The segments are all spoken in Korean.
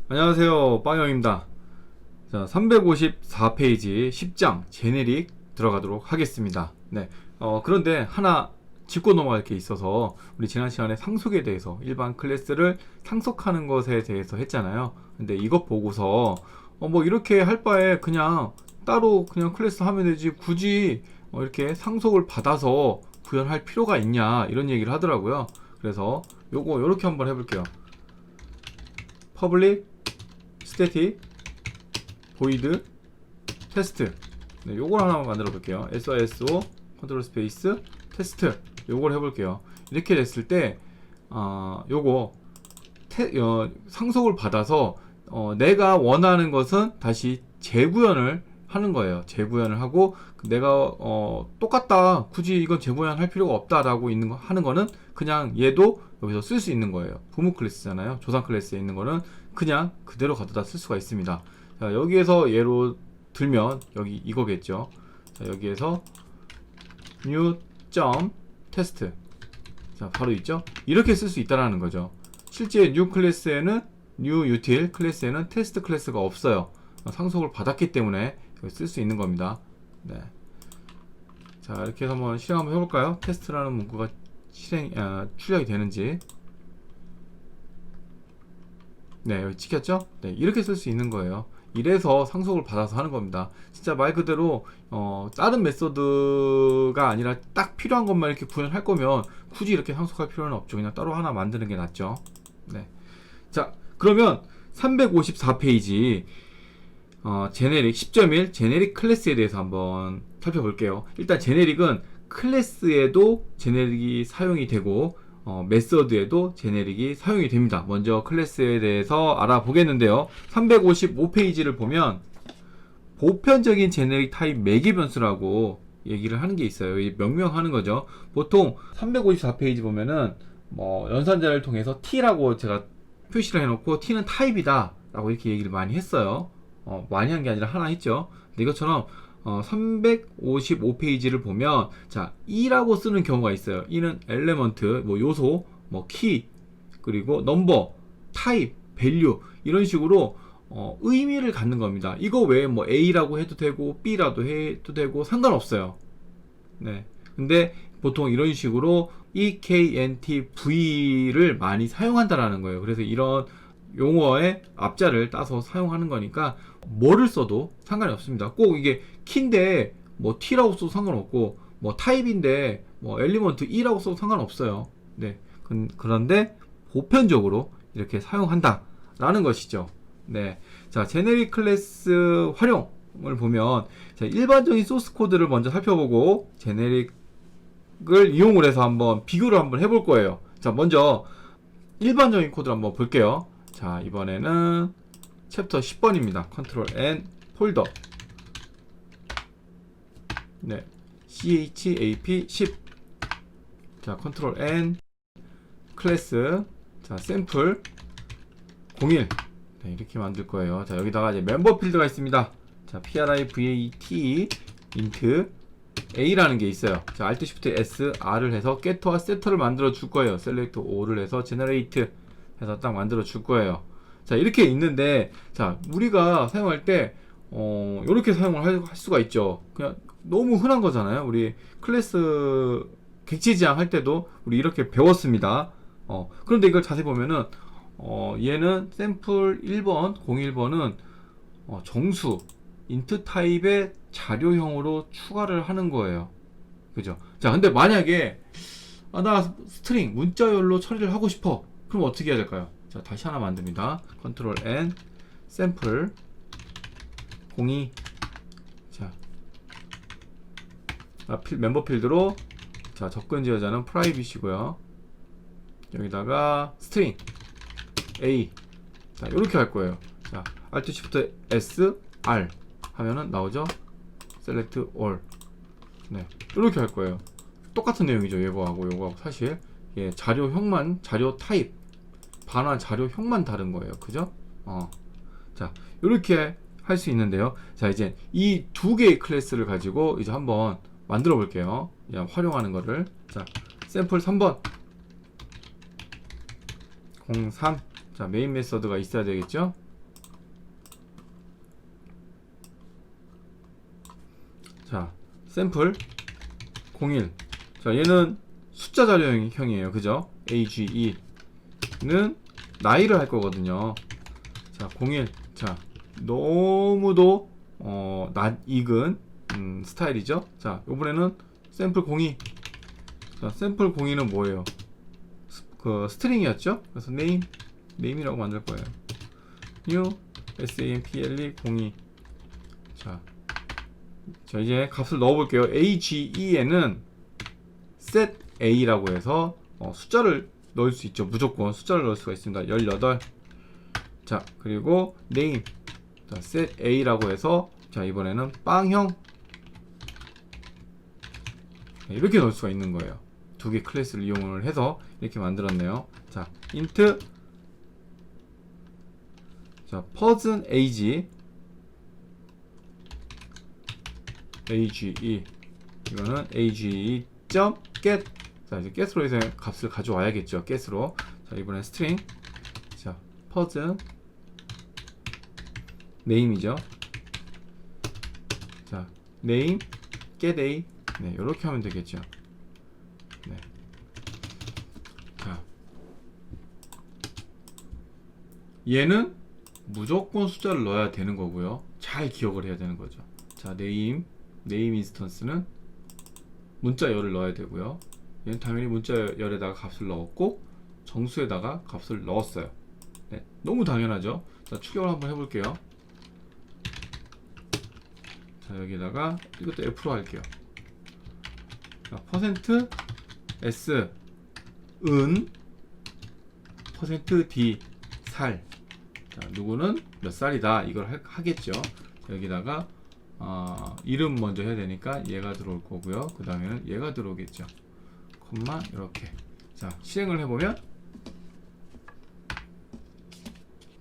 안녕하세요, 빵형입니다. 자, 354페이지 10장 제네릭 들어가도록 하겠습니다. 네. 그런데 하나 짚고 넘어갈 게 있어서, 우리 지난 시간에 상속에 대해서 일반 클래스를 상속하는 것에 대해서 했잖아요. 근데 이것 보고서 뭐 이렇게 할 바에 그냥 따로 그냥 클래스 하면 되지, 굳이 이렇게 상속을 받아서 구현할 필요가 있냐, 이런 얘기를 하더라고요. 그래서 요거 요렇게 한번 해볼게요. public static void test. 네, 요걸 하나 만들어 볼게요. SISO 컨트롤 스페이스 테스트. 요걸 해볼게요. 이렇게 됐을 때 요거 상속을 받아서 내가 원하는 것은 다시 재구현을 하는 거예요. 재구현을 하고, 내가 똑같다, 굳이 이건 재구현 할 필요가 없다 라고 하는 거는 그냥 얘도 여기서 쓸 수 있는 거예요. 부모 클래스잖아요. 조상 클래스에 있는 거는 그냥 그대로 가져다 쓸 수가 있습니다. 자, 여기에서 예로 들면 여기 이거겠죠. 자, 여기에서 new test. 자, 바로 있죠. 이렇게 쓸 수 있다라는 거죠. 실제 new 클래스에는, new util 클래스에는 테스트 클래스가 없어요. 상속을 받았기 때문에 쓸 수 있는 겁니다. 네. 자, 이렇게 해서 한번 실행 한번 해볼까요? 테스트라는 문구가 출력이 되는지. 네, 여기 찍혔죠? 네, 이렇게 쓸 수 있는 거예요. 이래서 상속을 받아서 하는 겁니다. 진짜 말 그대로 다른 메소드가 아니라 딱 필요한 것만 이렇게 구현할 거면 굳이 이렇게 상속할 필요는 없죠. 그냥 따로 하나 만드는 게 낫죠. 네. 자, 그러면 354페이지 제네릭 10.1 제네릭 클래스에 대해서 한번 살펴볼게요. 일단 제네릭은 클래스에도 제네릭이 사용이 되고 메서드에도 제네릭이 사용이 됩니다. 먼저 클래스에 대해서 알아보겠는데요. 355페이지를 보면 보편적인 제네릭 타입 매개 변수라고 얘기를 하는 게 있어요. 명명하는 거죠. 보통 354페이지 보면은 연산자를 통해서 T라고 제가 표시를 해놓고 T는 타입이다 라고 이렇게 얘기를 많이 했어요. 많이 한 게 아니라 하나 했죠. 근데 이것처럼 355페이지를 보면, 자, E라고 쓰는 경우가 있어요. E는 엘레먼트, 요소, 키, 그리고 넘버, 타입, 밸류, 이런 식으로 의미를 갖는 겁니다. 이거 외에 A라고 해도 되고 B라도 해도 되고 상관없어요. 네. 근데 보통 이런 식으로 EKNTV를 많이 사용한다라는 거예요. 그래서 이런 용어의 앞자를 따서 사용하는 거니까 뭐를 써도 상관이 없습니다. 꼭 이게 키인데 T라고 써도 상관없고, 타입인데 엘리먼트 E라고 써도 상관없어요. 네. 그런데 보편적으로 이렇게 사용한다 라는 것이죠. 네. 자, 제네릭 클래스 활용을 보면, 자, 일반적인 소스 코드를 먼저 살펴보고 제네릭을 이용을 해서 한번 비교를 한번 해볼 거예요. 자, 먼저 일반적인 코드를 한번 볼게요. 자, 이번에는 챕터 10번입니다. 컨트롤 N 폴더. 네. CHAP 10. 자, 컨트롤 N 클래스. 자, 샘플 01. 네, 이렇게 만들 거예요. 자, 여기다가 이제 멤버 필드가 있습니다. 자, privat int a라는 게 있어요. 자, alt shift s r을 해서 get와 setter를 만들어 줄 거예요. select all를 해서 generate 해서 딱 만들어 줄 거예요. 자, 이렇게 있는데, 자, 우리가 사용할 때 이렇게 사용을 할 수가 있죠. 그냥 너무 흔한 거잖아요. 우리 클래스 객체지향 할 때도 우리 이렇게 배웠습니다. 그런데 이걸 자세히 보면은 얘는 샘플 1번 01번은 정수 int 타입의 자료형으로 추가를 하는 거예요. 그죠? 자, 근데 만약에 나 스트링 문자열로 처리를 하고 싶어. 그럼 어떻게 해야 될까요? 자, 다시 하나 만듭니다. 컨트롤 N 샘플 02. 자, 멤버 필드로, 자, 접근 지어자는 프라이빗이고요. 여기다가 스트링 A. 자, 이렇게 할 거예요. 자, Alt Shift S R 하면은 나오죠. Select All. 네, 이렇게 할 거예요. 똑같은 내용이죠. 요거하고 사실 자료형만, 자료 타입, 반환 자료형만 다른 거예요. 그죠? 자, 이렇게 할 수 있는데요. 자, 이제 이 두 개의 클래스를 가지고 이제 한번 만들어 볼게요. 활용하는 거를. 자, 샘플 3번 03. 자, 메인 메서드가 있어야 되겠죠? 자, 샘플 01. 자, 얘는 숫자 자료형이에요. 그죠? AGE는 나이를 할 거거든요. 자, 01. 자, 너무도 낯익은 스타일이죠. 자, 요번에는 샘플 02. 자, 샘플 02는 뭐예요? 스트링이었죠? 그래서 네임이라고 만들 거예요. new sample 02. 자, 이제 값을 넣어 볼게요. AGE에는 set A라고 해서 숫자를 넣을 수 있죠. 무조건 숫자를 넣을 수가 있습니다. 18. 자, 그리고 name. 자, set A라고 해서 자, 이번에는 빵형. 이렇게 넣을 수가 있는 거예요. 두 개 클래스를 이용을 해서 이렇게 만들었네요. 자, int 자, person age AGE 이거는 AGE.get. 자, 이제 get으로 해서 값을 가져와야겠죠. get으로. 자, 이번엔 string. 자, person name이죠. 자, name get a. 네, 이렇게 하면 되겠죠. 네. 자, 얘는 무조건 숫자를 넣어야 되는 거고요. 잘 기억을 해야 되는 거죠. 자, name 인스턴스는 문자열을 넣어야 되고요. 얘는 당연히 문자열에다가 값을 넣었고 정수에다가 값을 넣었어요. 네, 너무 당연하죠. 자, 추격을 한번 해볼게요. 자, 여기다가 이것도 F로 할게요. 자, %s 은 %d 살. 자, 누구는 몇 살이다 이걸 하겠죠. 자, 여기다가 이름 먼저 해야 되니까 얘가 들어올 거고요. 그 다음에는 얘가 들어오겠죠. 콤마 이렇게. 자, 실행을 해보면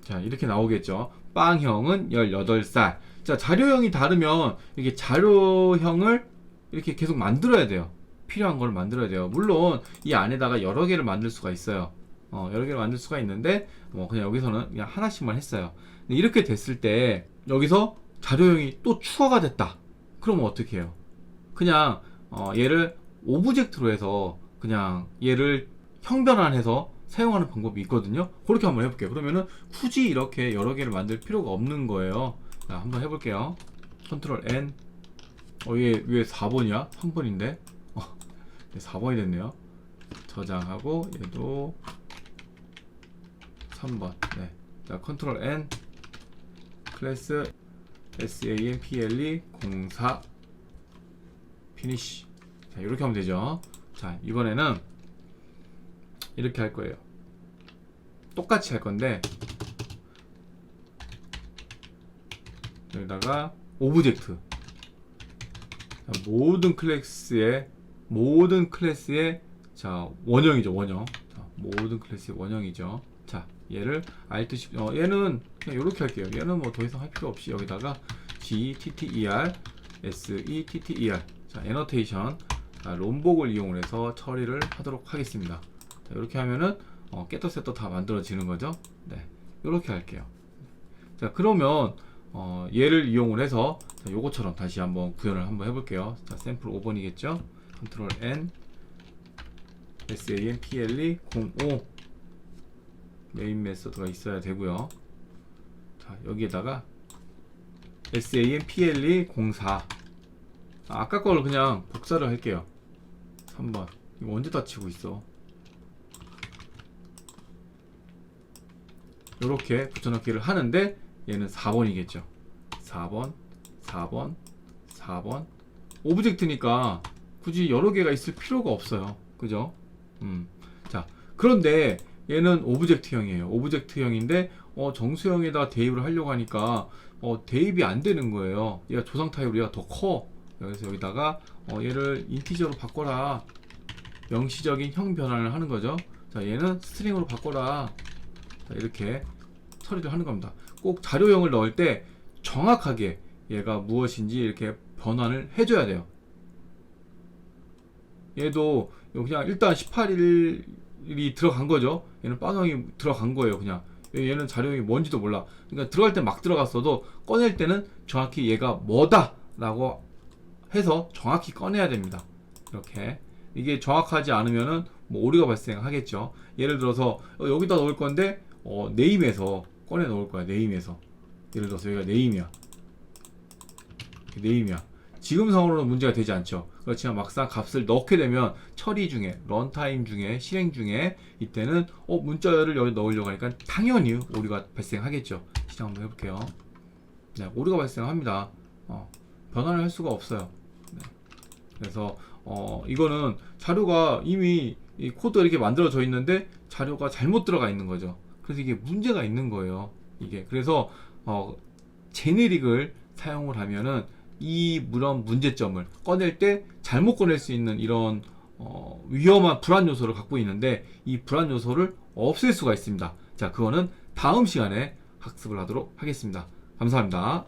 자, 이렇게 나오겠죠. 빵형은 18살. 자, 자료형이 다르면 이렇게 자료형을 이렇게 계속 만들어야 돼요. 필요한 걸 만들어야 돼요. 물론 이 안에다가 여러 개를 만들 수가 있어요. 여러 개를 만들 수가 있는데 그냥 여기서는 그냥 하나씩만 했어요. 근데 이렇게 됐을 때 여기서 자료형이 또 추가가 됐다. 그러면 어떻게 해요? 그냥 얘를 오브젝트로 해서 그냥 얘를 형변환해서 사용하는 방법이 있거든요. 그렇게 한번 해볼게요. 그러면은 굳이 이렇게 여러 개를 만들 필요가 없는 거예요. 자, 한번 해볼게요. 컨트롤 N. 얘 왜 4번이야? 3번인데? 네, 4번이 됐네요. 저장하고 얘도 3번. 네. 자, 컨트롤 N. 클래스 sample 04 피니시. 자, 이렇게 하면 되죠. 자, 이번에는 이렇게 할 거예요. 똑같이 할 건데 여기다가 오브젝트. 자, 모든 클래스의 자, 원형이죠. 원형. 자, 모든 클래스의 원형이죠. 자, 얘를 Alt Shift 얘는 그냥 이렇게 할게요. 얘는 뭐 더 이상 할 필요 없이 여기다가 GTTER SETTER. 자, 애너테이션. 자, 롬복을 이용을 해서 처리를 하도록 하겠습니다. 자, 이렇게 하면은 겟터 셋터 다 만들어지는 거죠. 네, 이렇게 할게요. 자, 그러면 얘를 이용을 해서 자, 요거처럼 다시 한번 구현을 한번 해볼게요. 자, 샘플 5번이겠죠. 컨트롤 N sample 05 메인 메서드가 있어야 되고요. 자, 여기에다가 sample 04 아까 거를 그냥 복사를 할게요. 3번. 이거 언제 다치고 있어? 이렇게 붙여넣기를 하는데 얘는 4번이겠죠. 4번, 4번, 4번. 오브젝트니까 굳이 여러 개가 있을 필요가 없어요. 그죠? 자, 그런데 얘는 오브젝트형이에요. 오브젝트형인데 정수형에다 대입을 하려고 하니까 대입이 안 되는 거예요. 얘가 조상 타입으로 얘가 더 커. 그래서 여기다가 얘를 인티저로 바꿔라. 명시적인 형 변환을 하는 거죠. 자, 얘는 스트링으로 바꿔라. 자, 이렇게 처리를 하는 겁니다. 꼭 자료형을 넣을 때 정확하게 얘가 무엇인지 이렇게 변환을 해줘야 돼요. 얘도 그냥 일단 18일이 들어간 거죠. 얘는 빵형이 들어간 거예요. 그냥 얘는 자료형이 뭔지도 몰라. 그러니까 들어갈 때 막 들어갔어도 꺼낼 때는 정확히 얘가 뭐다 라고 해서 정확히 꺼내야 됩니다. 이렇게 이게 정확하지 않으면은 뭐 오류가 발생하겠죠. 예를 들어서 여기다 넣을 건데 네임에서 꺼내 넣을 거야. 네임에서 예를 들어서 여기가 네임이야. 네임이야. 지금 상으로는 문제가 되지 않죠. 그렇지만 막상 값을 넣게 되면 처리 중에, 런타임 중에, 실행 중에 이때는 문자열을 여기 넣으려고 하니까 당연히 오류가 발생하겠죠. 시작 한번 해볼게요. 네, 오류가 발생합니다. 변환을 할 수가 없어요. 네. 그래서 이거는 자료가 이미 이 코드가 이렇게 만들어져 있는데 자료가 잘못 들어가 있는 거죠. 그래서 이게 문제가 있는 거예요. 이게 그래서 제네릭을 사용을 하면은 이런 문제점을 꺼낼 때 잘못 꺼낼 수 있는 이런 위험한 불안 요소를 갖고 있는데 이 불안 요소를 없앨 수가 있습니다. 자, 그거는 다음 시간에 학습을 하도록 하겠습니다. 감사합니다.